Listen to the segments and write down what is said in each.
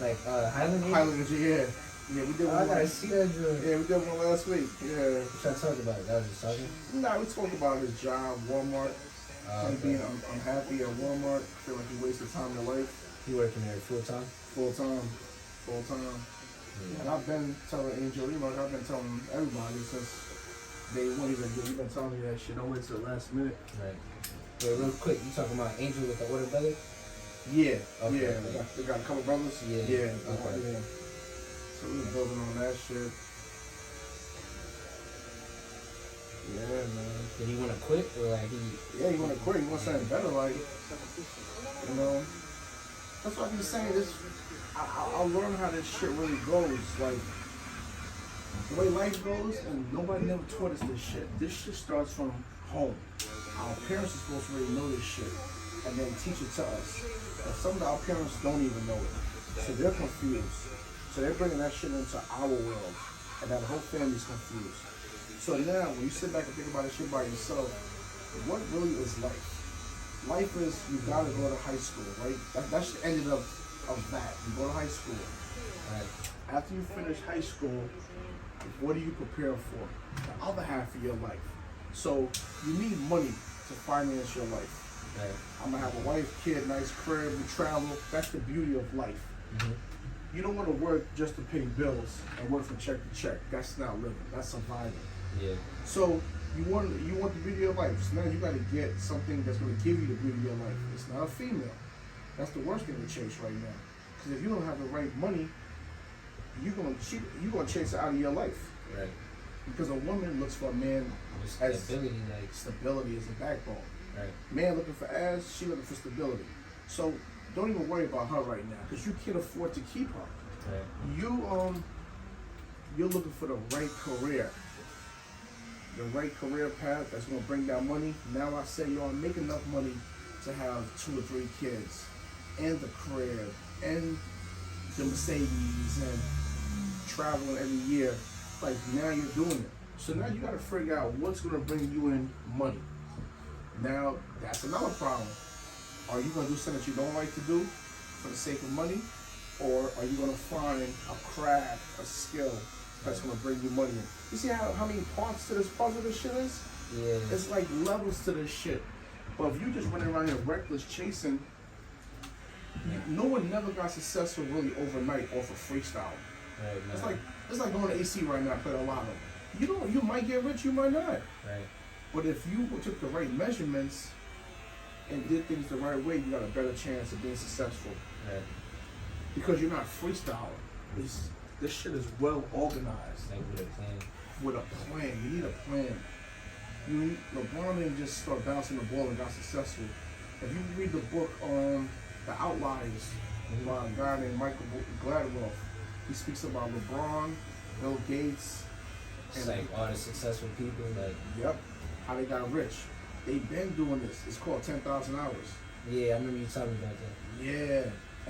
Like Highland Angel? Highland Angel, yeah. Yeah, we did one. I gotta see that joint. Yeah, we did one last week. Yeah. What y'all talking about? That was just talking? Nah, we talked about his job, Walmart. And being unhappy at Walmart. Feel like he wasted time in life. He working there full time? Full time. Yeah. And I've been telling Angel, I've been telling everybody since day one. He's like, you've been telling me that shit. Don't wait till the last minute. Right. But real quick, you talking about Angel with the older brother? Yeah. Okay. Yeah. They got a couple brothers. Yeah. Okay. Yeah. So we were building on that shit. Yeah, man. Did he want to quit or like he? Yeah, he want to quit. He wants something better, like, you know. That's what I be saying. This, I'll learn how this shit really goes. Like, the way life goes, and nobody never taught us this shit. This shit starts from home. Our parents are supposed to really know this shit and then teach it to us. But some of our parents don't even know it. So they're confused. So they're bringing that shit into our world. And that whole family's confused. So now, when you sit back and think about this shit by yourself, what really is life? Life is, you gotta go to high school, right? That's the end of that. You go to high school. Right? After you finish high school, what do you prepare for? The other half of your life. So you need money to finance your life. Right? I'm gonna have a wife, kid, nice crib, we travel. That's the beauty of life. Mm-hmm. You don't want to work just to pay bills and work from check to check. That's not living. That's surviving. Yeah. So you want the beauty of life. So now you got to get something that's going to give you the beauty of your life. It's not a female. That's the worst thing to chase right now. Because if you don't have the right money, you're gonna chase it out of your life. Right. Because a woman looks for a man as stability, like stability is a backbone. Right. Man looking for ass, she looking for stability. So don't even worry about her right now because you can't afford to keep her. Right. You're looking for the right career. The right career path that's gonna bring down money. Now I say you don't make enough money to have 2 or 3 kids and the crib and the Mercedes and traveling every year. Like now you're doing it. So now you gotta figure out what's gonna bring you in money. Now that's another problem. Are you gonna do something that you don't like to do for the sake of money? Or are you gonna find a craft, a skill that's gonna bring you money in? You see how many parts to this puzzle this shit is? Yeah. It's like levels to this shit. But if you just running around here reckless chasing, no one never got successful really overnight off of freestyle. Right, it's like going to AC right now, play a lotto. You might get rich, you might not. Right. But if you took the right measurements and did things the right way, you got a better chance of being successful. Right. Because you're not freestyling. This shit is well organized. Like with a plan. With a plan. You need a plan. LeBron didn't just start bouncing the ball and got successful. If you read the book on The Outliers by a guy named Michael Gladwell, he speaks about LeBron, Bill Gates, and it's like all the successful people, like how they got rich. They've been doing this. It's called 10,000 hours. Yeah, I remember you talking about that. Yeah,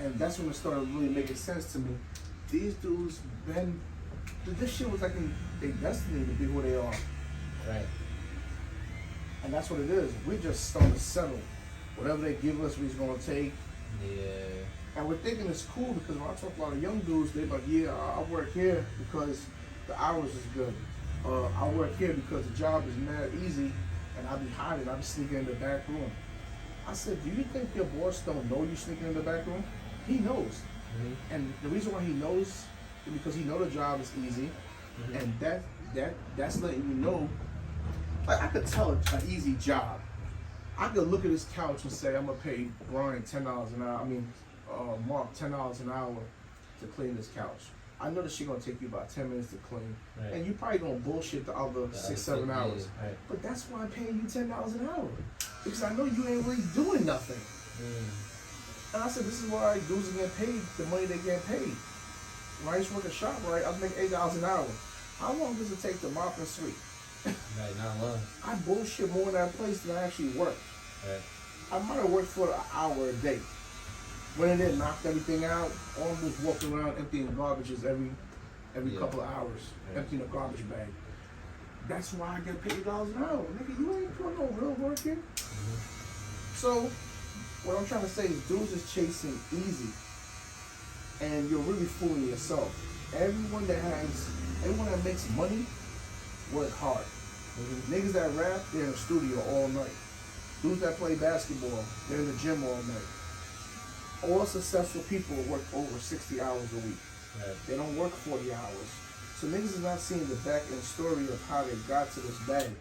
and that's when it started really making sense to me. These dudes this shit was like their destiny to be who they are. Right. And that's what it is. We just starting to settle. Whatever they give us, we're just gonna take. Yeah. And we're thinking it's cool because when I talk to a lot of young dudes, they're like, yeah, I work here because the hours is good. I work here because the job is mad easy and I be hiding, I be sneaking in the back room. I said, do you think your boss don't know you sneaking in the back room? He knows. Mm-hmm. And the reason why he knows is because he know the job is easy. Mm-hmm. And that's letting you know, like I could tell an easy job. I could look at this couch and say, I'm gonna pay Brian $10 an hour. Mark $10 an hour to clean this couch. I know that she's gonna take you about 10 minutes to clean, right. And you probably gonna bullshit the other 6-7 hours. Right. But that's why I'm paying you $10 an hour because I know you ain't really doing nothing. And I said, this is why dudes are getting paid the money they get paid. When I used to work at ShopRite, I was making $8 an hour. How long does it take to mop and sweep? Right, not long. I bullshit more in that place than I actually work. Right. I might have worked for an hour a day. Went in there, knocked everything out, almost walking around emptying garbages every couple of hours, emptying a garbage bag. That's why I get paid $8 an hour. Nigga, you ain't doing no real work here. Mm-hmm. So, what I'm trying to say is dudes is chasing easy. and you're really fooling yourself. Everyone that makes money, work hard. Niggas that rap, they're in the studio all night. Dudes that play basketball, they're in the gym all night. All successful people work over 60 hours a week. Right. They don't work 40 hours. So niggas is not seeing the back end story of how they got to this bag.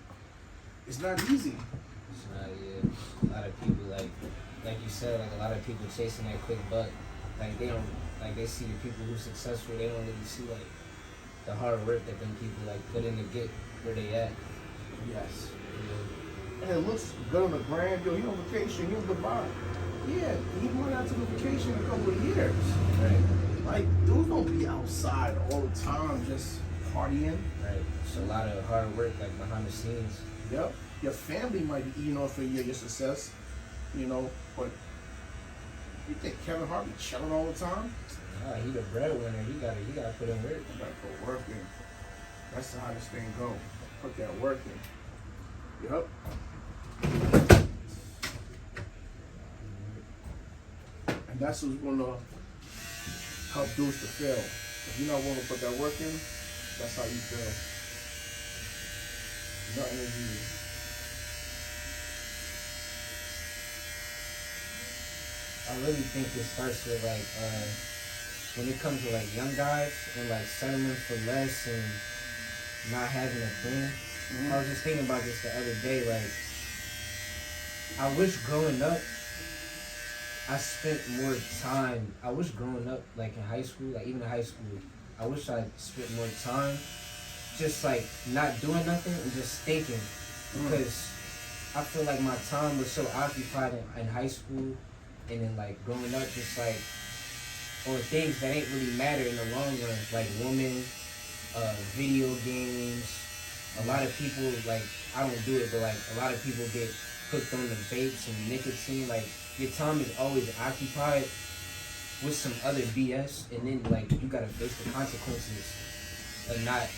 It's not easy. It's not, yeah. A lot of people, like you said, like a lot of people chasing that quick buck. Like they don't, like they see the people who's successful, they don't really see like the hard work that them people like put in to get where they at. Yes. Yeah. And it looks good on the gram. Yo, he on vacation, he in Dubai. Yeah, he went out to the vacation in a couple of years. Right. Like, dudes don't be outside all the time just partying. Right. It's a lot of hard work like behind the scenes. Yep. Your family might be eating off of your success, you know, but you think Kevin Hart be chilling all the time? Nah, he the breadwinner. He gotta put in work. You gotta put work in. That's how this thing go. Put that work in. Yep. And that's what's gonna help dudes to fail. If you're not willing to put that work in, that's how you fail. Nothing is easy. I really think it starts with like when it comes to like young guys and like settling for less and not having a plan. Mm-hmm. I was just thinking about this the other day. Like, I wish growing up, I spent more time. I wish growing up, like in high school, like even in high school, I wish I spent more time just like not doing nothing and just thinking. Because I feel like my time was so occupied in high school and then like growing up, just like on things that ain't really matter in the long run, like women, video games. A lot of people, like, I don't do it, but like a lot of people get hooked on the vapes and nicotine. Like, your time is always occupied with some other BS, and then like you gotta face the consequences of not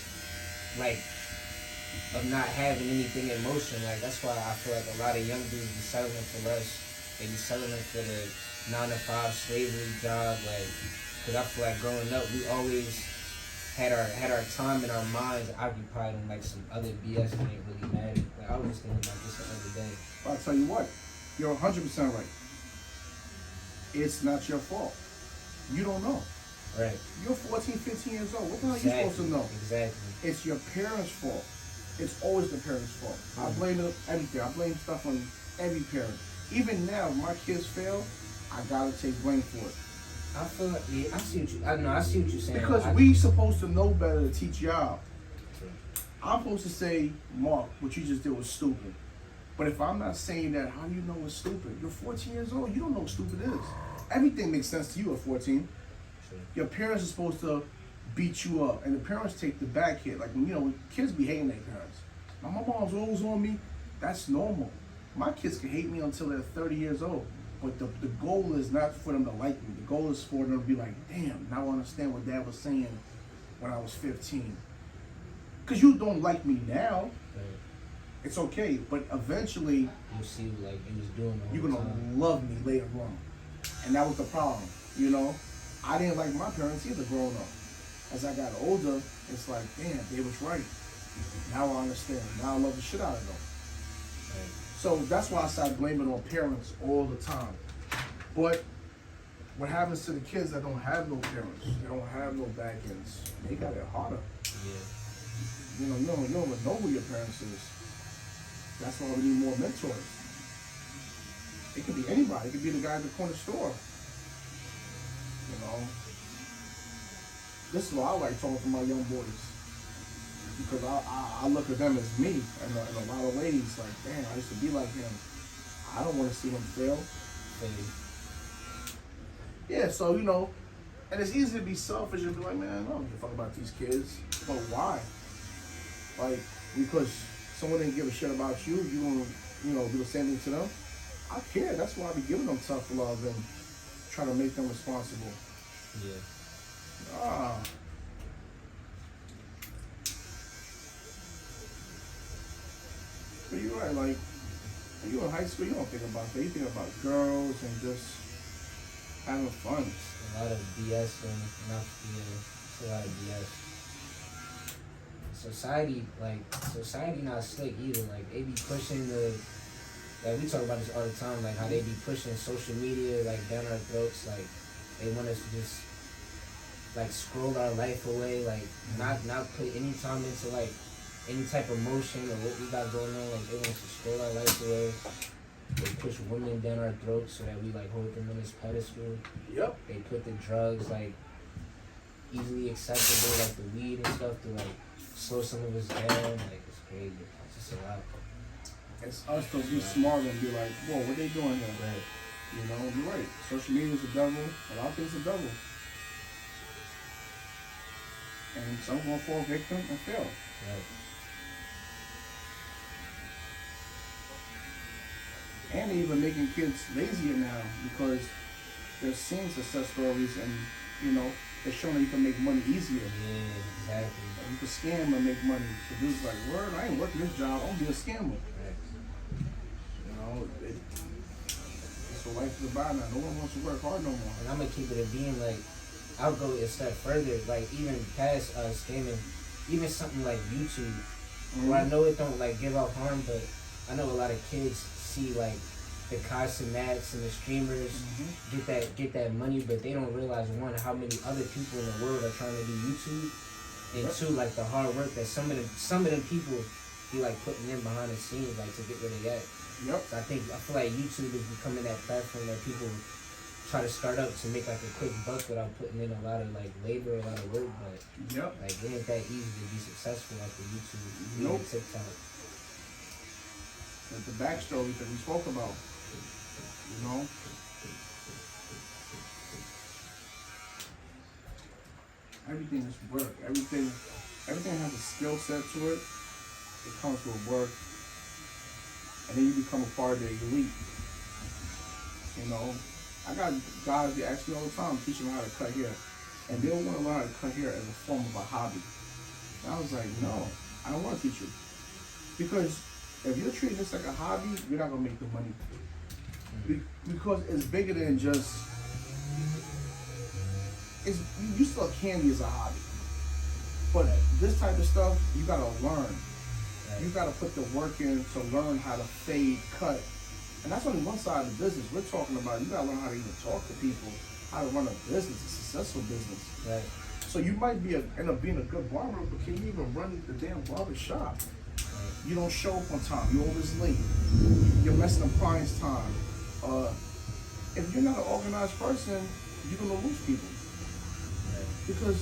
having anything in motion. Like, that's why I feel like a lot of young dudes be settling for less. They be settling for the 9-to-5 slavery job, like, cause I feel like growing up we always had our time and our minds occupied on like some other BS that ain't really matter. Like, I was just thinking about this the other day. I'll tell you what, you're 100% right. It's not your fault. You don't know. Right. You're 14, 15 years old. What the hell are you supposed to know? Exactly. It's your parents' fault. It's always the parents' fault. I blame everything. I blame stuff on every parent. Even now, if my kids fail, I gotta take blame for it. I feel like, yeah, I see what you're saying. Because we supposed to know better to teach y'all. I'm supposed to say, Mark, what you just did was stupid. But if I'm not saying that, how do you know it's stupid? You're 14 years old. You don't know what stupid is. Everything makes sense to you at 14. Sure. Your parents are supposed to beat you up, and the parents take the back hit. Like, you know, kids be hating their parents. Now, my mom's always on me. That's normal. My kids can hate me until they're 30 years old. But the goal is not for them to like me. The goal is for them to be like, damn, now I understand what Dad was saying when I was 15. Because you don't like me now. Right. It's okay. But eventually, you see, like, you was doing all you're the going to time. love me later on. And that was the problem, you know? I didn't like my parents either growing up. As I got older, it's like, damn, they was right. Now I understand. Now I love the shit out of them. Right. So that's why I started blaming on parents all the time. But what happens to the kids that don't have no parents, they don't have no back ends, they got it harder. Yeah. You know, you don't even know who your parents is. That's why we need more mentors. It could be anybody. It could be the guy at the corner store. You know, this is why I like talking to my young boys. Because I look at them as me in a lot of ways. Like, damn, I used to be like him. I don't want to see him fail. Yeah, so, you know, and it's easy to be selfish and be like, man, I don't give a fuck about these kids. But why? Like, because someone didn't give a shit about you, you gonna, you know, do the same thing to them? I care. That's why I be giving them tough love and try to make them responsible. Yeah. But you're right, like, when you're in high school, you don't think about that. You think about girls and just having fun. A lot of BS and not it's a lot of BS. Society not slick either. Like they be pushing like we talk about this all the time, like how they be pushing social media like down our throats, like they want us to just like scroll our life away, like not put any time into like any type of motion or what we got going on. Like they want us to scroll our life away. They push women down our throats so that we like hold them on this pedestal. Yep. They put the drugs like easily accessible, like the weed and stuff, to like slow some of us down. Like it's crazy. It's just a lot. It's us to be smart and be like, whoa, what they doing here? Right. You know, you're right. Social media is the devil. A lot of things are the devil. And some gonna fall victim and fail. Right. And they're even making kids lazier now because they're seeing success stories and, you know, they're showing that you can make money easier. Yeah, exactly. You can scam and make money. So dude's like, word, I ain't working this job, I'm gonna be a scammer. Right. You know, it's the life of the body now. No one wants to work hard no more. And I'm gonna keep it a being, like, I'll go a step further, like even past scamming, even something like YouTube, where I know it don't like give out harm, but I know a lot of kids see like the Mats and the streamers get that money, but they don't realize, one, how many other people in the world are trying to do YouTube, and two, like the hard work that some of them people be like putting in behind the scenes, like to get where they at. Yep. So I feel like YouTube is becoming that platform that people try to start up to make like a quick buck without putting in a lot of like labor, a lot of work, but like it ain't that easy to be successful after YouTube, Nope. TikTok. The backstory that we spoke about, you know. Everything is work. Everything has a skill set to it. It comes with work, and then you become a part of the elite. You know, I got guys that ask me all the time, teaching them how to cut hair, and they don't want to learn how to cut hair as a form of a hobby. And I was like, no, I don't want to teach you, because if you're treating this like a hobby, you're not gonna make the money. Because it's bigger than just. You still candy as a hobby, but this type of stuff you gotta learn. You gotta put the work in to learn how to fade, cut, and that's only one side of the business. We're talking about you gotta learn how to even talk to people, how to run a business, a successful business. Right. So you might end up being a good barber, but can you even run the damn barber shop? You don't show up on time. You're always late. You're messing up clients' time. If you're not an organized person, you're gonna lose people because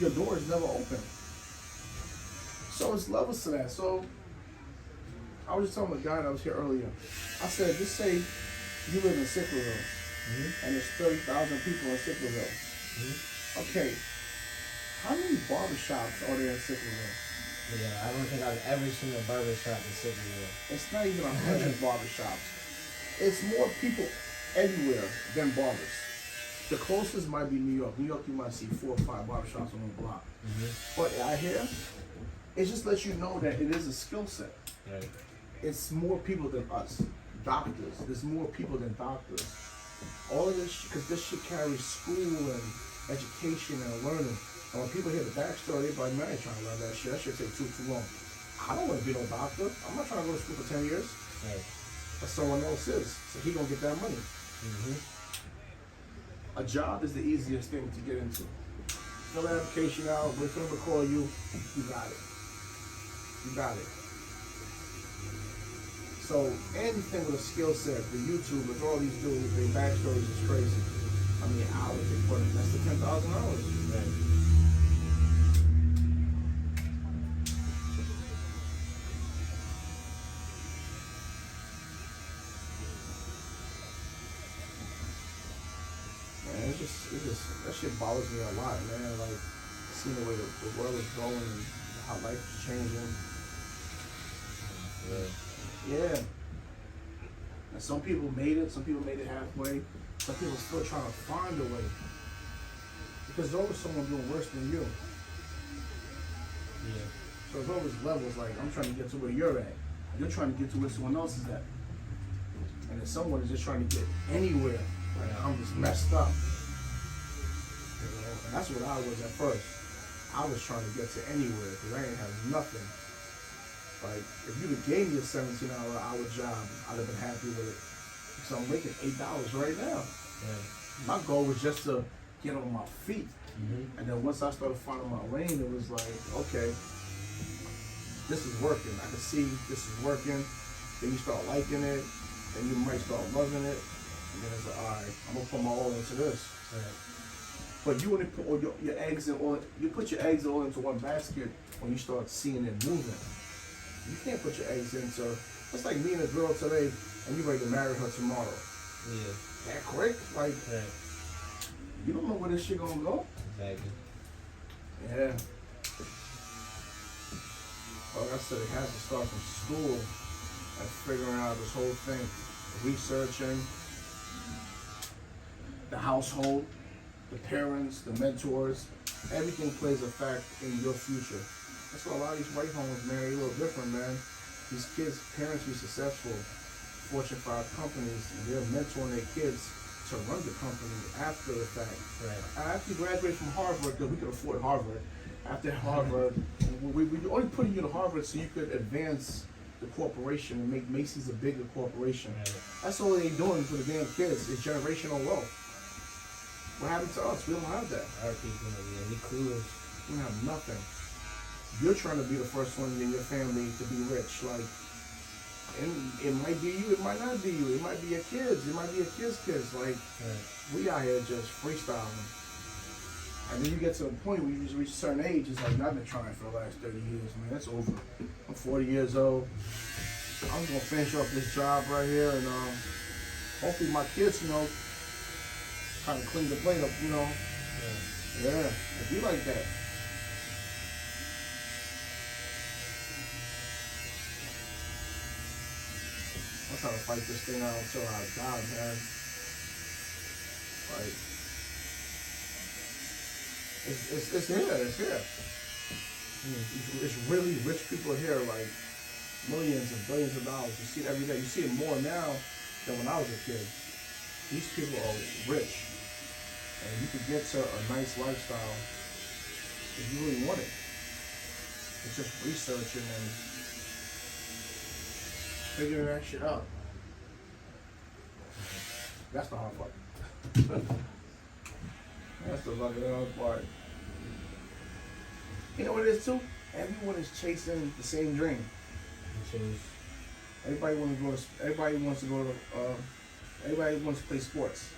your door is never open. So it's levels to that. So I was just telling the guy that was here earlier. I said, just say you live in Sicklerville, and there's 30,000 people in Sicklerville. Okay, how many barbershops are there in Sicklerville? Yeah, I don't think I've ever seen a barbershop in Sicklerville. It's not even 100 barbershops. It's more people everywhere than barbers. The closest might be New York. New York, you might see 4 or 5 barbershops on the block. But out here, it just lets you know that it is a skill set. Right. It's more people than us. Doctors. There's more people than doctors. All of this, because this shit carries school and education and learning. And when people hear the backstory, they're like, man, I ain't trying to learn that shit. That shit take too long. I don't want to be no doctor. I'm not trying to go to school for 10 years. Right. But someone else is. So he gonna get that money. A job is the easiest thing to get into. Fill the application out, wait for them to call you, you got it. You got it. So anything with a skill set, the YouTubers, all these dudes, their backstories is crazy. I mean, hours they put in, that's the $10,000. Right. It's just that shit bothers me a lot, man. Like seeing the way the world is going and how life is changing. Yeah. And some people made it. Some people made it halfway. Some people still trying to find a way. Because there's always someone doing worse than you. Yeah. So there's always levels. Like I'm trying to get to where you're at. You're trying to get to where someone else is at. And then someone is just trying to get anywhere. Like I'm just messed up. And that's what I was at first. I was trying to get to anywhere because I ain't have nothing. Like, if you'd have gave me a $17-hour job, I'd have been happy with it. Because I'm making $8 right now. Right. My goal was just to get on my feet. Mm-hmm. And then once I started finding my lane, it was like, okay, this is working. I can see this is working. Then you start liking it. Then you might start loving it. And then it's like, all right, I'm gonna put my all into this. Right. But you only put all your eggs in all. You put your eggs all into one basket when you start seeing it moving. You can't put your eggs into. It's like meeting a girl today and you ready to marry her tomorrow. Yeah. That quick? Like, Right. you don't know where this shit gonna go. Exactly. Yeah. Like I said, it has to start from school and figuring out this whole thing, researching the household, the parents, the mentors. Everything plays a fact in your future. That's why a lot of these white homes, man, are a little different, man. These kids, parents be successful, Fortune 5 companies, and they're mentoring their kids to run the company after the fact. Right. After you graduate from Harvard, because we could afford Harvard. After Harvard, we only put you to Harvard so you could advance the corporation and make Macy's a bigger corporation. Right. That's all they're doing for the damn kids. It's generational wealth. What happened to us? We don't have that. Our people, yeah, we clueless. We don't have nothing. You're trying to be the first one in your family to be rich. Like, and it might be you, it might not be you. It might be your kids. It might be your kids' kids. Like, Right. we out here just freestyling. And then you get to the point where you just reach a certain age, it's like, I've been trying for the last 30 years, man. That's over. I'm 40 years old. I'm gonna finish off this job right here, and hopefully my kids, kind of clean the plate up, Yeah. Yeah, it'd be like that. I'm trying to fight this thing out until I die, man. Like, it's here. It's really rich people here, like millions and billions of dollars. You see it every day. You see it more now than when I was a kid. These people are rich, and you can get to a nice lifestyle if you really want it. It's just researching and figuring that shit out. That's the hard part. That's the fucking hard part. You know what it is too? Everyone is chasing the same dream. Everybody wants to play sports.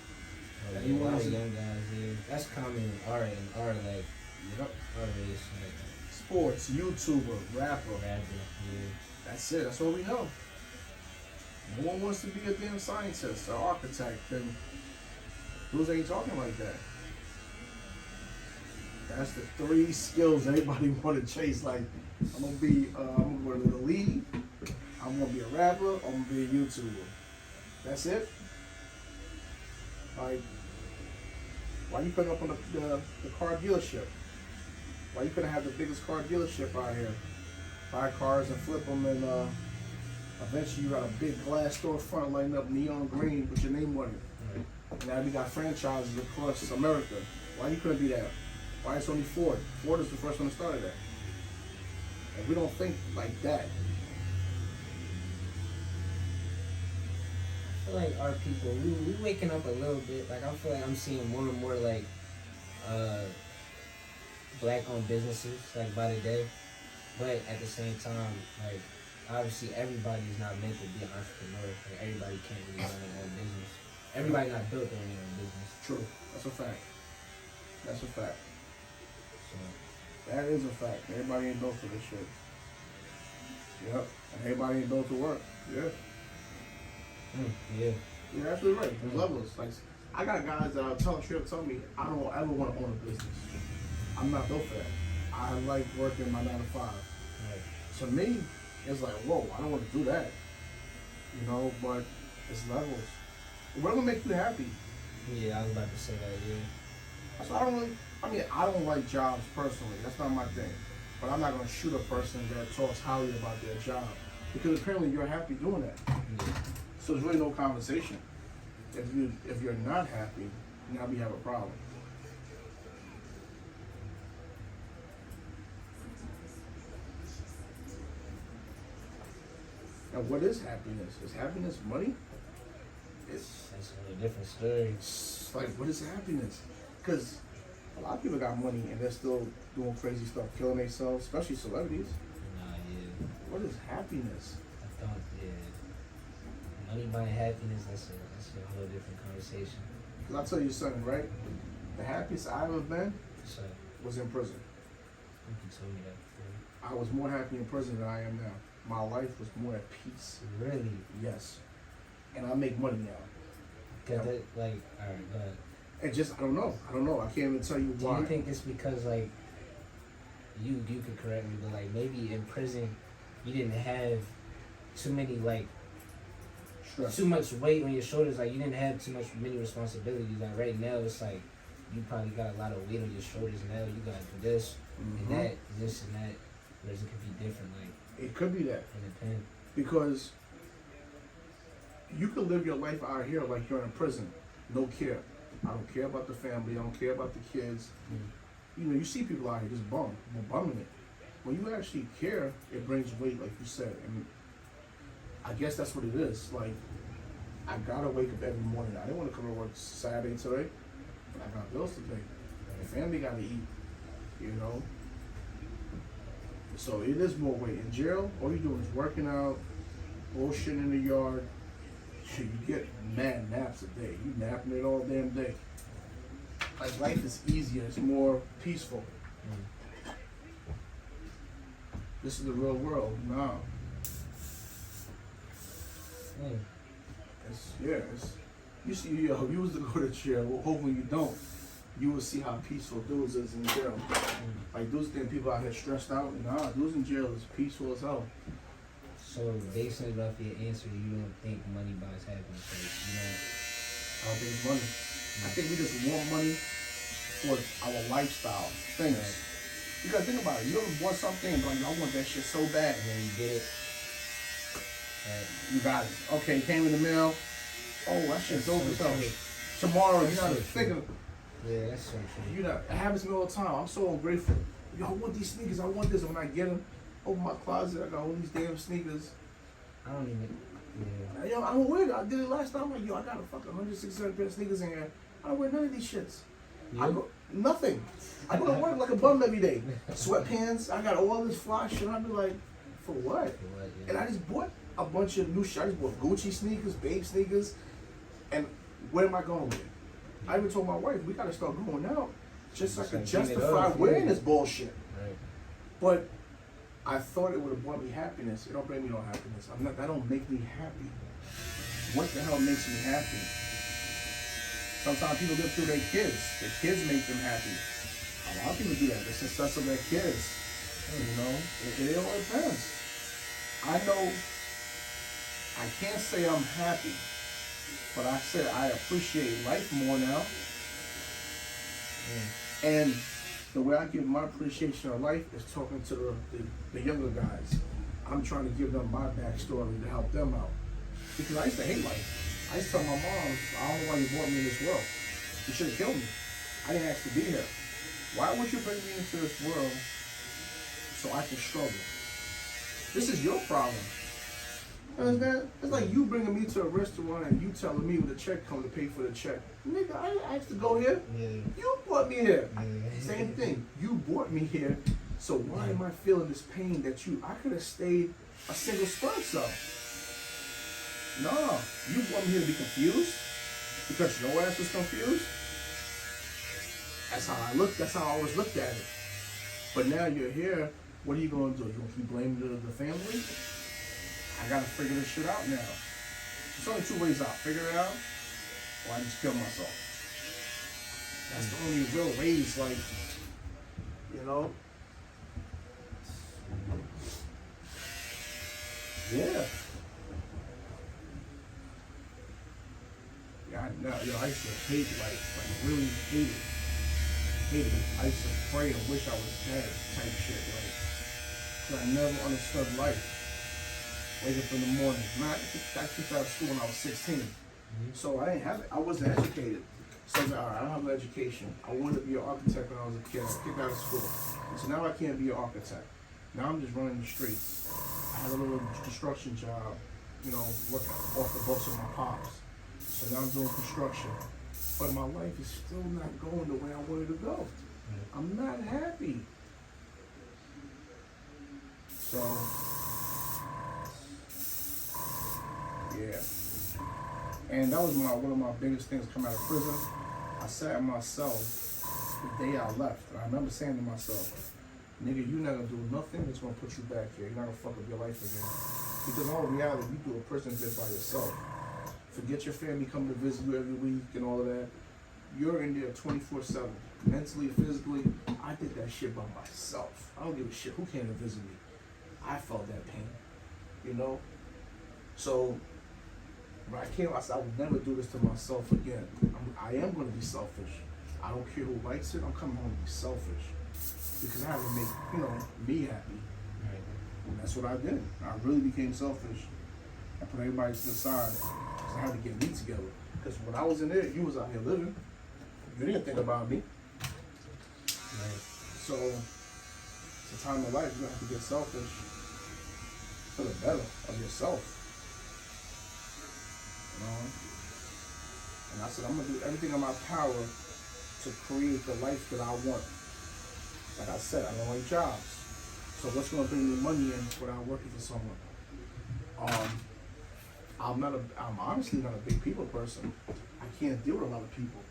Oh, yeah, a lot of young guys, yeah. That's common in art like, Yep. art is like Sports, YouTuber, rapper. rapper, yeah. That's it. That's all we know. No one wants to be a damn scientist or architect, and dudes ain't talking like that. That's the 3 skills anybody want to chase. Like, I'm gonna go to the league. I'm gonna be a rapper. I'm gonna be a YouTuber. That's it. Like, why you couldn't open the car dealership? Why you couldn't have the biggest car dealership out here? Buy cars and flip them, and eventually you got a big glass storefront lighting up neon green with your name on it. Right. Now we got franchises across America. Why you couldn't be that? Why it's only Ford? Ford is the first one that started that. And we don't think like that. I feel like our people, we waking up a little bit. Like, I feel like I'm seeing more and more like black-owned businesses like by the day. But at the same time, like, obviously everybody's not meant to be an entrepreneur. Like, everybody can't really run their own business. Everybody not built to run their own business. True. That's a fact. That's a fact. So That is a fact. Everybody ain't built for this shit. Yep. And everybody ain't built to work. Yeah. yeah. You're absolutely right. There's levels. Like, I got guys that tell me, I don't ever want to own a business. I'm not built for that. I like working my 9 to 5. Right. To me, it's like, whoa, I don't want to do that. But it's levels. What will make you happy? Yeah, I was about to say that, yeah. So I don't like jobs personally. That's not my thing. But I'm not going to shoot a person that talks highly about their job. Because apparently you're happy doing that. Yeah. So there's really no conversation. If you're not happy, now we have a problem. And what is happiness? Is happiness money? That's a whole different story. It's like, what is happiness? Because a lot of people got money and they're still doing crazy stuff, killing themselves, especially celebrities. Nah, yeah. What is happiness? I thought, yeah. Money buying happiness, that's a whole different conversation. Because I'll tell you something, right? The happiest I ever been So, was in prison. I think you told me that before. I was more happy in prison than I am now. My life was more at peace. Really? Yes. And I make money now. Cause that, like, alright, go ahead. And just, I don't know. I can't even tell you why. Do you think it's because, like, you could correct me, but, like, maybe in prison you didn't have too many, like, Stress. too much weight on your shoulders, like, you didn't have many responsibilities. Like, right now, it's like, you probably got a lot of weight on your shoulders now. You gotta do this Mhm. and that, this and that. Whereas it could be different, like, It could be that. it depends. Because you can live your life out here like you're in a prison. No care. I don't care about the family. I don't care about the kids. You know, you see people out here just bumming it. When you actually care, it brings weight, like you said. And I guess that's what it is. Like, I gotta wake up every morning. I didn't want to come to work Saturday today, but I got bills to pay. My family gotta eat, you know? So it is more weight. In jail, all you're doing is working out, bullshit in the yard. You get mad naps a day. You napping it all damn day. Like, life is easier. It's more peaceful. This is the real world. No. It's you see, yo, you was to go to jail. Well, hopefully you don't. You will see how peaceful dudes is in jail. Like, dudes think people out here stressed out. Nah, dudes in jail is peaceful as hell. So, based on your answer, you don't think money buys happiness, right? You know? I don't think it's money. I think we just want money for our lifestyle things. Right. You gotta think about it. You ever bought something and like, I want that shit so bad. And then you get it. You got it. Okay, it came in the mail. Oh, that shit's That's over. so So true. tomorrow, That's you're not so thinking. Yeah, that's so true. You know, it happens to me all the time. I'm so ungrateful. Yo, I want these sneakers. I want this. And when I get them, open my closet, I got all these damn sneakers. I don't even. Yeah. Yo, I'm weird. I did it last time. I'm like, yo, I got a fucking 100, pair of sneakers in here. I don't wear none of these shits. I go nothing. I go to work like a bum every day. Sweatpants. I got all this fly shit. I be like, for what? Yeah. And I just bought a bunch of new shit. I just bought Gucci sneakers, Babe sneakers. And where am I going with it? I even told my wife, we gotta start going out just so I can justify wearing this bullshit. Right. But I thought it would have brought me happiness. It don't bring me no happiness. That don't make me happy. What the hell makes me happy? Sometimes people live through their kids. Their kids make them happy. A lot of people do that. The success of their kids. You know, it all depends. I know I can't say I'm happy, but I said I appreciate life more now. And the way I give my appreciation of life is talking to the younger guys. I'm trying to give them my backstory to help them out. Because I used to hate life. I used to tell my mom, I don't know why you brought me in this world. You should have killed me. I didn't ask to be here. Why would you bring me into this world so I can struggle? This is your problem. You understand? It's like you bringing me to a restaurant and you telling me when the check comes to pay for the check. Nigga, I didn't ask to go here. Yeah. You brought me here. Yeah. Same thing. You brought me here. So why am I feeling this pain that I could have stayed a single sperm cell? No, you brought me here to be confused because your ass was confused. That's how I looked. That's how I always looked at it. But now you're here. What are you going to do? You going to keep blaming the family? I got to figure this shit out now. There's only two ways out. Figure it out, or I just kill myself. That's the only real ways, like, you know? Yeah. Yeah, I used to hate life, like really hate it. Hated it. I used to pray and wish I was dead type shit, like, 'cause I never understood life. Wake up in the morning. Man, I kicked out of school when I was 16. So I didn't have it. I wasn't educated. So I was like, all right, I don't have an education. I wanted to be an architect when I was a kid. I kicked out of school. So now I can't be an architect. Now I'm just running the streets. I had a little construction job. work off the books with my pops. So now I'm doing construction. But my life is still not going the way I wanted to go. I'm not happy. So, yeah. And that was one of my biggest things coming out of prison. I sat in my cell the day I left. And I remember saying to myself, nigga, you're not gonna do nothing that's gonna put you back here. You're not gonna fuck up your life again. Because in all reality, you do a prison bit by yourself. Forget your family coming to visit you every week and all of that. You're in there 24/7. Mentally, physically, I did that shit by myself. I don't give a shit who came to visit me. I felt that pain, So, when I came, I said, I would never do this to myself again. I am going to be selfish. I don't care who likes it. I'm coming home to be selfish. Because I have to make, me happy. And that's what I did. I really became selfish. I put everybody to the side. Because I had to get me together. Because when I was in there, you was out here living. You didn't think about me. Right. So, it's a time of life you have to get selfish for the better of yourself. And I said, I'm gonna do everything in my power to create the life that I want. Like I said, I don't like jobs. So what's gonna bring me money in without working for someone? I'm honestly not a big people person. I can't deal with a lot of people.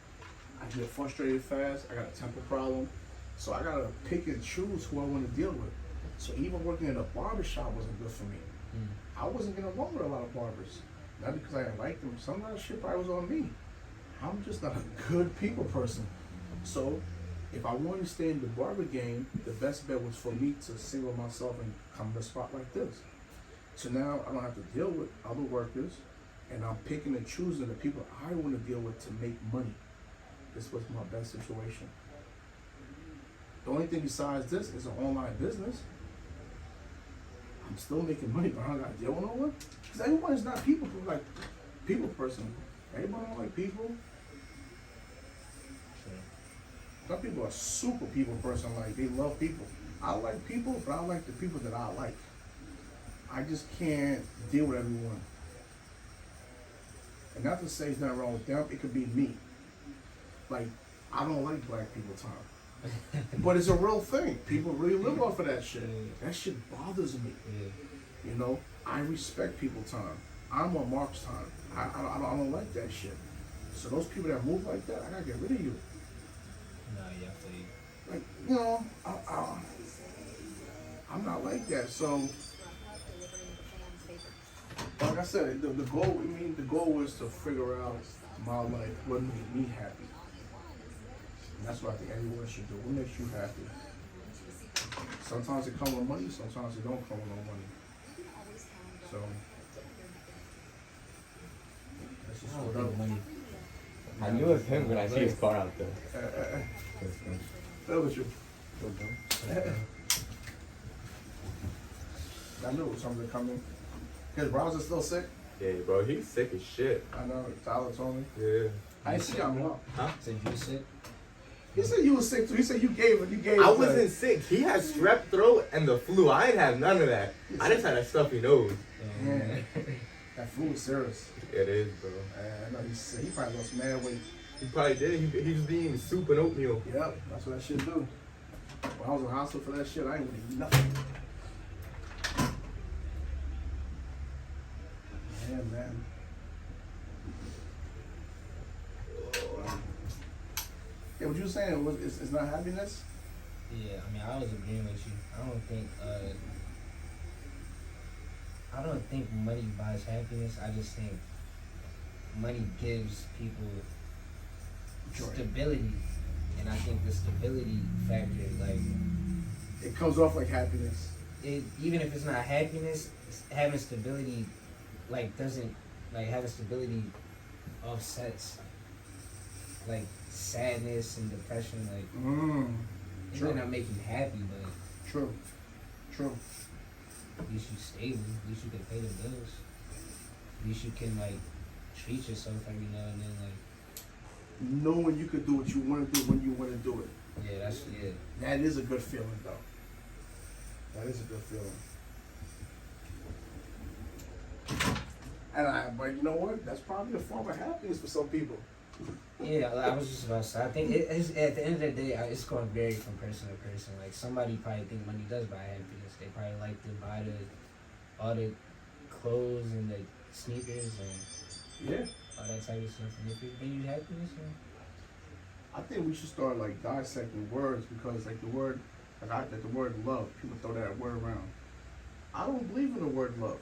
I get frustrated fast. I got a temper problem. So I gotta pick and choose who I want to deal with. So even working in a barbershop wasn't good for me. I wasn't getting along with a lot of barbers. Not because I didn't like them. Some of that shit probably was on me. I'm just not a good people person. So if I wanted to stay in the barber game, the best bet was for me to single myself and come to a spot like this. So now I don't have to deal with other workers, and I'm picking and choosing the people I want to deal with to make money. This was my best situation. The only thing besides this is an online business. I'm still making money, but I don't got to deal with no one. Because everyone is not people person. Everybody don't like people. Some people are super people person, like they love people. I like people, but I like the people that I like. I just can't deal with everyone. And not to say there's nothing wrong with them, it could be me. Like, I don't like black people time. But it's a real thing. People really live off of that shit. That shit bothers me. I respect people time. I'm on Mark's time. I don't like that shit. So those people that move like that, I gotta get rid of you. No, yeah, I feel you. Like, I'm not like that. So, like I said, the goal was to figure out my life, what made me happy. And that's what I think everyone should do. What makes you happy? Sometimes it comes with money, sometimes it don't come with no money. So, that's just what up. Money. I knew it was him when I see his car out there. That was you. I knew it was something coming. His browser's still sick? Yeah, bro, he's sick as shit. I know, Tyler told me. Yeah. I didn't see him. Huh? Said you sick? He said you was sick too. He said you gave it. I wasn't sick. He had strep throat and the flu. I didn't have none of that. I just had a stuffy nose. Yeah. That flu is serious. It is, bro. I know he probably lost mad weight. He probably did. He was eating soup and oatmeal. Yep, that's what that shit do. When I was in the hospital for that shit, I ain't really eat nothing. Yeah, man. Yeah, what you were saying was it's not happiness? Yeah, I mean, I was agreeing with you. I don't think money buys happiness. I just think money gives people stability, and I think the stability factor, like, it comes off like happiness. Even if it's not happiness, having stability, like, doesn't, like, having stability offsets, like, sadness and depression. Like, it might not make you happy, but True. at least you stable. At least you can pay the bills. At least you can, like, treat yourself every now and then. Like, knowing you could do what you want to do when you want to do it. yeah, That is a good feeling, though. That is a good feeling. But you know what? That's probably a form of happiness for some people. Yeah, I was just about to say. I think it's at the end of the day, it's going to vary from person to person. Like somebody probably think money does buy happiness. They probably like to buy all the clothes and the sneakers and Yeah. all that type of stuff. And if it bring you happiness, I think we should start like dissecting words because like the word love, people throw that word around. I don't believe in the word love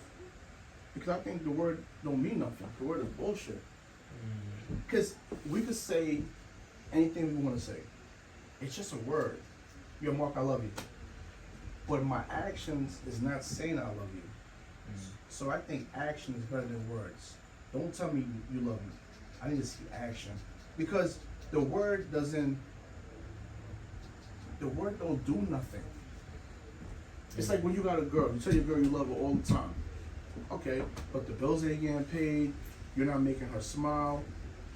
because I think the word don't mean nothing. The word is bullshit. Because we could say anything we want to say. It's just a word. Yo, Mark, I love you. But my actions is not saying I love you. So I think action is better than words. Don't tell me you love me. I need to see action. Because the word don't do nothing. It's like when you got a girl, you tell your girl you love her all the time. Okay, but the bills ain't getting paid, you're not making her smile.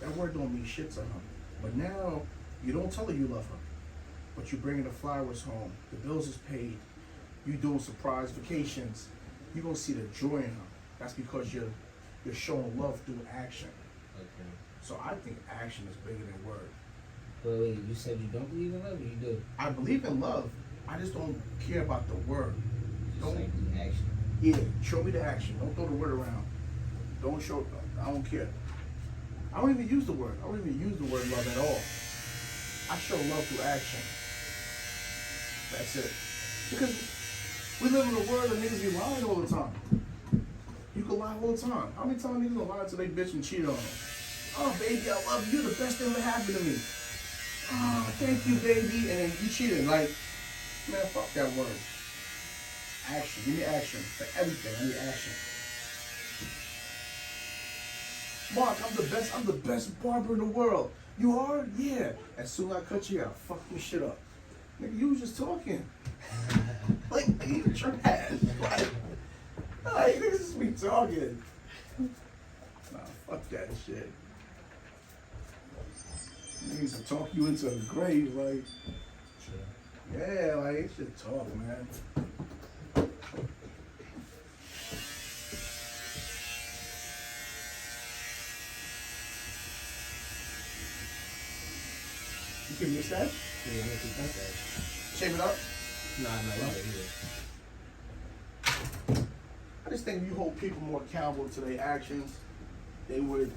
That word don't mean shit to her. But now, you don't tell her you love her. But you bringing the flowers home, the bills is paid, you doing surprise vacations, you're gonna see the joy in her. That's because you're showing love through action. okay. So I think action is bigger than word. But wait, you said you don't believe in love, or you do? I believe in love, I just don't care about the word. Just like the action. Yeah, show me the action. Don't throw the word around. Don't show, I don't care. I don't even use the word. I don't even use the word love at all. I show love through action. That's it. Because we live in a world that niggas be lying all the time. You can lie all the time. How many times niggas gonna lie to their bitch and cheat on them? Oh, baby, I love you. The best thing that happened to me. Oh, thank you, baby. And you cheated. Like, man, fuck that word. Action. Give me action. For everything, I need action. Mark, I'm the best barber in the world. You are? Yeah. As soon as I cut you out, fuck your shit up. Nigga, you was just talking. Like, you trash. Like, niggas just be talking. Nah, fuck that shit. Niggas will talk you into the grave, like. Sure. Yeah, like, it's just talk, man. You can miss that? Yeah, I'm gonna keep that. Shave it up? Nah, not either. I just think if you hold people more accountable to their actions, they would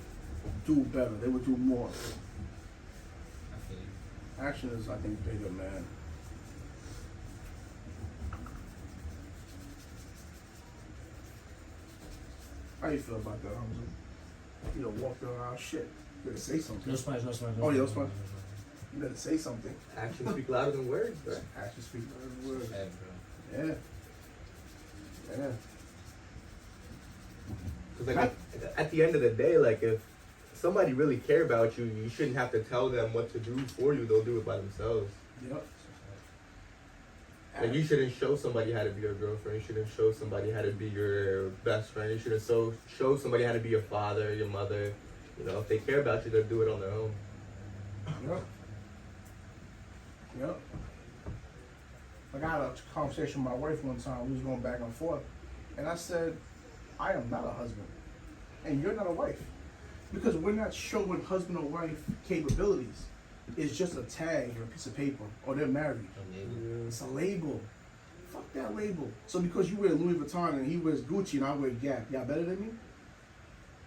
do better. They would do more. I feel you. Action is, I think, bigger, man. How you feel about that, Hamza? You know, walking around shit. You better say something. No sponge, no sponge. Oh, yeah, no sponge. You better say something. Actions speak louder than words, bro. Actions speak louder than words. Bad, bro. Yeah. Yeah. Because like at the end of the day, like if somebody really care about you, you shouldn't have to tell them what to do for you. They'll do it by themselves. Yep. Like you shouldn't show somebody how to be your girlfriend. You shouldn't show somebody how to be your best friend. You shouldn't show somebody how to be your father, your mother. You know, if they care about you, they'll do it on their own. Yep. Yep. Like I had a conversation with my wife one time. We was going back and forth, and I said, "I am not a husband, and you're not a wife, because we're not showing husband or wife capabilities. It's just a tag or a piece of paper, or they're married. It's a label. Fuck that label. So because you wear Louis Vuitton and he wears Gucci and I wear Gap, y'all better than me?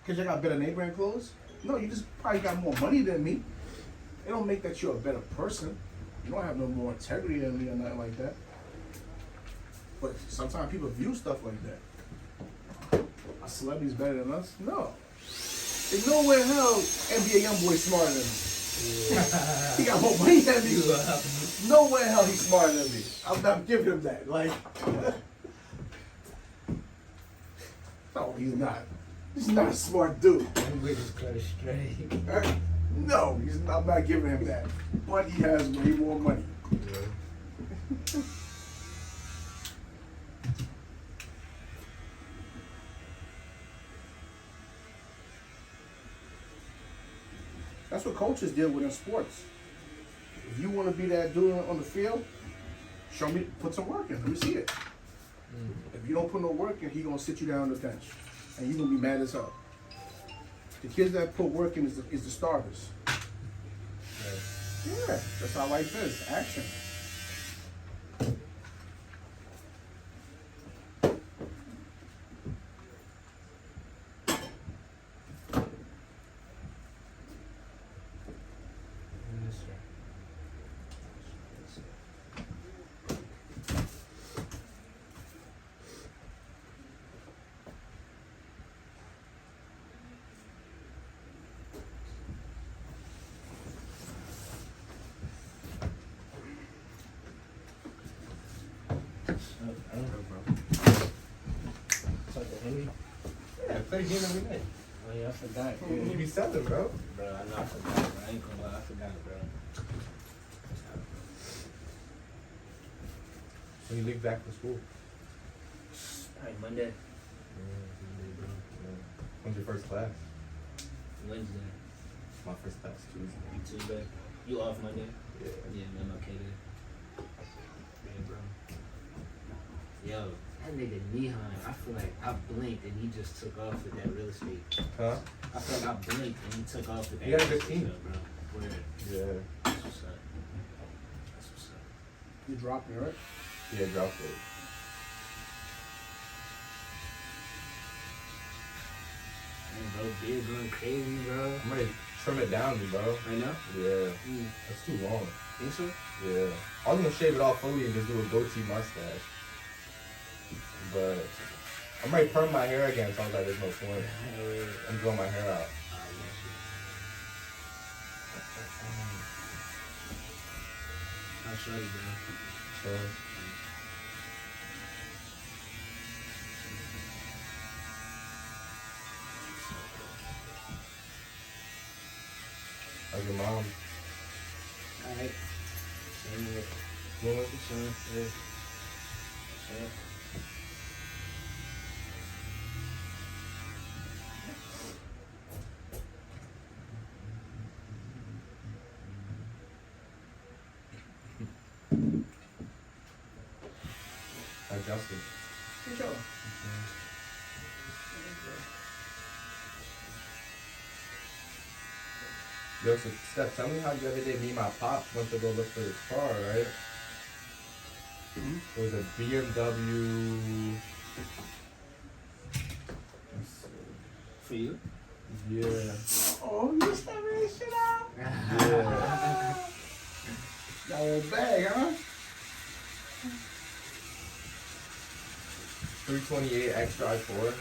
Because y'all got better name brand clothes? No, you just probably got more money than me. It don't make that you're a better person. You don't have no more integrity than me or nothing like that. But sometimes people view stuff like that. Are celebrities better than us? No. There's no way in hell NBA YoungBoy smarter than me. He got more money than me. No way in hell he's smarter than me. I'm not giving him that. Like, no, he's not. He's not a smart dude. We just cut it straight. No, I'm not giving him that. But he has way more money. Yeah. That's what coaches deal with in sports. If you want to be that dude on the field, show me, put some work in. Let me see it. If you don't put no work in, he gonna sit you down on the bench, and you gonna be mad as hell. The kids that put work in is the starters. Right. Yeah, that's how life is. Action. Yes, sir. I don't know, bro. It's like a Henry. Yeah, play a game every night. Oh yeah, I forgot. You be selling, bro. Bro, I know I forgot, bro. I ain't gonna lie, I forgot, bro. When you leave back from school. Alright, Monday, When's your first class? Wednesday, My first class Tuesday. you Tuesday. You off Monday? Yeah. Yeah, man, okay then. Yeah, bro. Yo, that nigga Nehan, I feel like I blinked and he just took off with that real estate. Huh? I feel like I blinked and he took off with that. You got a real good team. estate, bro. Word. Yeah. That's what's up. That's what's up. You dropped me, right? Yeah, drop it. Man, bro, beard going crazy, bro. I'm ready to trim it down, bro. Right now? Yeah. Mm. That's too long. Think so? Yeah. I was gonna shave it off fully and just do a goatee mustache. But I'm ready to perm my hair again, so I was like, there's no point. I'm growing my hair out. I'll show you, bro. So, how's your mom? Alright. Same here. Doing? Son, yeah. Son. How's Justin? Good job. Yo, so Steph, tell me how the other day me and my pops went to go look for this car, right? It was a BMW. Let's For you? see. Yeah. Oh, you stepping this shit out? Yeah. Got a little bag, huh? 328 extra i4.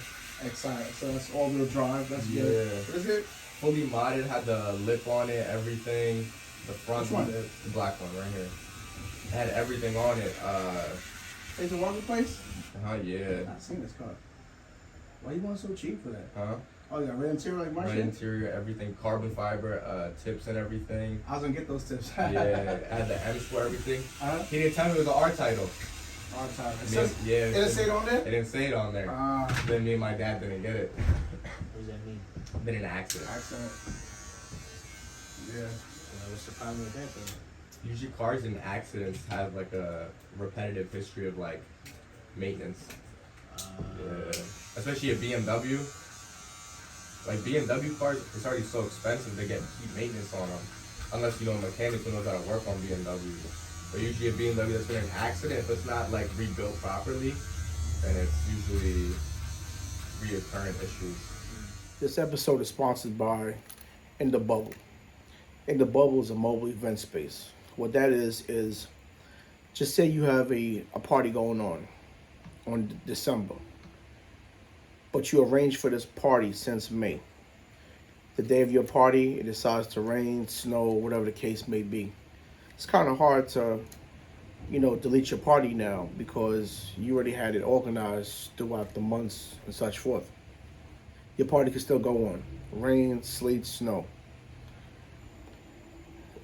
Excellent. So that's all-wheel drive. That's Yeah. good. What is it? Fully modded, had the lip on it, everything. The front Which one? lip, the black one right here. It had everything on it. It's a walking place? Yeah. I've seen this car. Why you want so cheap for that? Huh? Oh, yeah, red interior like my Red shit? interior, everything, carbon fiber, tips and everything. I was gonna get those tips. Yeah, it had the M's for everything. Uh-huh. He didn't tell me it was an R title. All time. It Yeah, says, yeah, it didn't say it on there? It didn't say it on there. Then me and my dad didn't get it. What does that mean? Been in an accident. Accent. Yeah. What's the problem with that, though? Usually cars in accidents have like a repetitive history of like maintenance. Yeah. Especially a BMW. Like BMW cars, it's already so expensive to get keep maintenance on them. Unless you know a mechanic who knows how to work on BMWs. But usually a BMW that's been in an accident, if it's not like rebuilt properly, then it's usually reoccurring issues. This episode is sponsored by In the Bubble. In the Bubble is a mobile event space. What that is just say you have a party going on December, but you arranged for this party since May. The day of your party, it decides to rain, snow, whatever the case may be. It's kind of hard to, delete your party now because you already had it organized throughout the months and such forth. Your party can still go on. Rain, sleet, snow.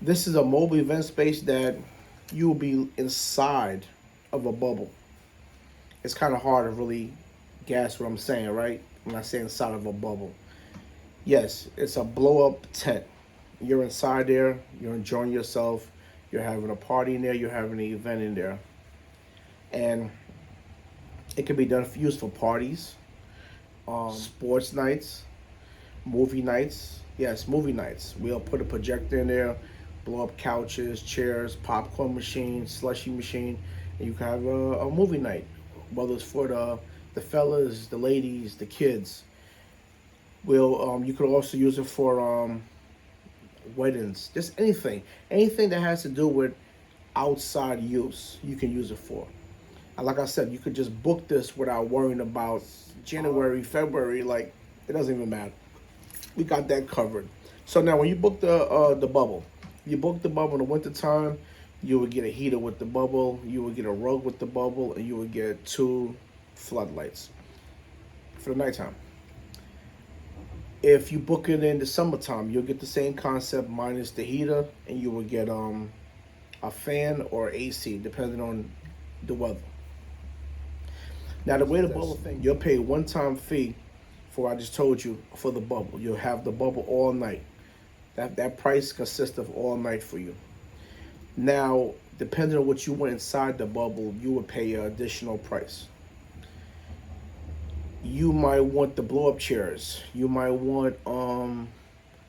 This is a mobile event space that you will be inside of a bubble. It's kind of hard to really guess what I'm saying, right? When I say inside of a bubble. Yes, it's a blow-up tent. You're inside there. You're enjoying yourself. You're having a party in there. You're having an event in there. And it can be used for parties, sports nights, movie nights. Yes, movie nights. We'll put a projector in there, blow up couches, chairs, popcorn machine, slushy machine, and you can have a movie night. Whether it's for the fellas, the ladies, the kids. You could also use it for weddings, just anything that has to do with outside use. You can use it for. And like I said, you could just book this without worrying about January, February. Like, it doesn't even matter. We got that covered. So now, when you book the bubble, you book the bubble in the wintertime, you would get a heater with the bubble, you would get a rug with the bubble, and you would get 2 floodlights for the nighttime. If you book it in the summertime, you'll get the same concept minus the heater, and you will get a fan or AC, depending on the weather. Now, the way the bubble thing, you'll pay a one-time fee for, I just told you, for the bubble. You'll have the bubble all night. That price consists of all night for you. Now, depending on what you want inside the bubble, you will pay an additional price. You might want the blow-up chairs. You might want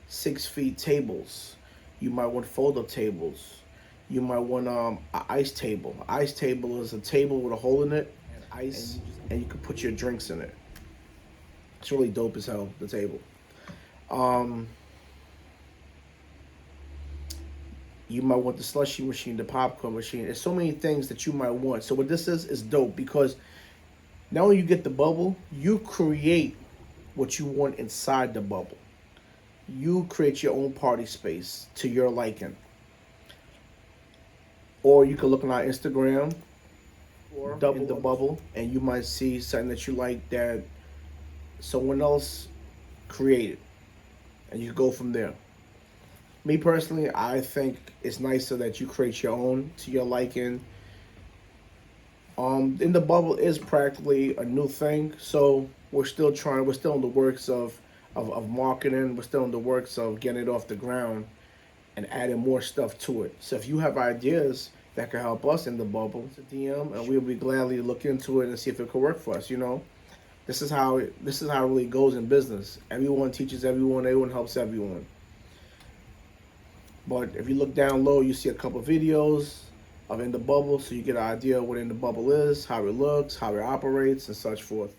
6 feet tables. You might want fold-up tables. You might want an ice table. An ice table is a table with a hole in it, and ice, and you can put your drinks in it. It's really dope as hell, the table. You might want the slushy machine, the popcorn machine. There's so many things that you might want. So what this is dope, because now when you get the bubble, you create what you want inside the bubble. You create your own party space to your liking. Or you can look on our Instagram or in the bubble, and you might see something that you like that someone else created, and you go from there. Me personally, I think it's nicer that you create your own to your liking. In the bubble is practically a new thing, so we're still in the works of marketing. We're still in the works of getting it off the ground and adding more stuff to it. So if you have ideas that can help us in the bubble, it's a DM, and we'll be gladly look into it and see if it could work for us. This is how it really goes in business. Everyone teaches everyone, everyone helps everyone. But if you look down low, you see a couple videos of in the bubble, so you get an idea of what in the bubble is, how it looks, how it operates, and such forth.